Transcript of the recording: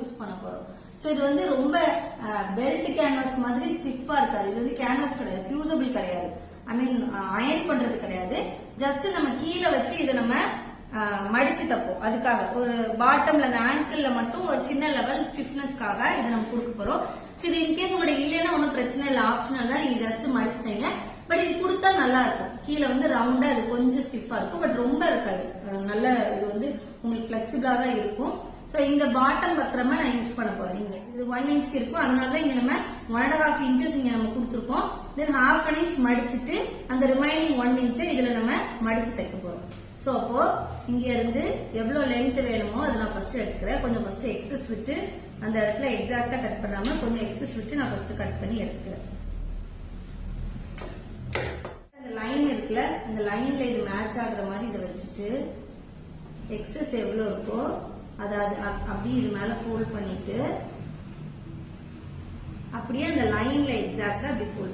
Use பண்ண போறோம். So இது வந்து ரொம்ப பெல்ட் கேன்வாஸ் மாதிரி ஸ்டிஃபா இருக்காது. இது வந்து கேன்வாஸ் கிடையாது, ஃபியூசபிள் கிடையாது, ஐ மீன் அயர்ன் பண்றது கிடையாது. ஜஸ்ட் நம்ம கீழே வச்சு இதை நம்ம மடிச்சு தப்போம். அதுக்காக ஒரு பாட்டம்ல அந்த ஆங்கிள் மட்டும் ஒரு சின்ன லெவல் ஸ்டிஃப்னஸ்க்காக இதை நம்ம கொடுக்க போறோம். சோ இது இன்கேஸ் உங்களுக்கு இல்லைன்னா ஒன்றும் பிரச்சனை இல்லை, ஆப்ஷனல் தான், நீங்க ஜஸ்ட் மடிச்சுட்டீங்க. பட் இது கொடுத்தா நல்லா இருக்கும். கீழே வந்து ரவுண்டா இது கொஞ்சம் ஸ்டிஃபா இருக்கும், பட் ரொம்ப இருக்காது. நல்ல இது வந்து உங்களுக்கு பிளெக்சிபிளா தான் இருக்கும். சோ இந்த பாட்டம் பத்திரமா நான் யூஸ் பண்ண போறேன். இங்க இது 1 இன்ச் இருக்கும், அதனாலதான் இங்க நம்ம 1.5 இன்ச்சஸ் இங்க நம்ம கொடுத்துருக்கோம். தென் 1/2 இன்ச் மடிச்சுட்டு அந்த ரிமைனிங் 1 இன்ச் இதுல நம்ம மடிச்சு தைக்க போறோம். சோ அப்போ இங்க இருந்து எவ்வளவு லென்த் வேணுமோ அதை நான் ஃபர்ஸ்ட் எடுக்கிறேன். கொஞ்சம் ஃபர்ஸ்ட் எக்ஸஸ் விட்டு அந்த இடத்துல எக்ஸாக்டா கட் பண்ணாம கொஞ்சம் எக்ஸஸ் விட்டு நான் ஃபர்ஸ்ட் கட் பண்ணி எடுத்துக்கிறேன். அந்த லைன் இருக்குல்ல, அந்த லைன்ல இது மேட்ச் ஆகுற மாதிரி இதை வச்சுட்டு எக்ஸஸ் எவ்வளவு இருக்கோ அதாவது அப்படியே இது மேல ஃபோல்ட் பண்ணிட்டு அப்படியே அந்த லைன்ல எக்ஸாக்டா அப்படி ஃபோல்ட்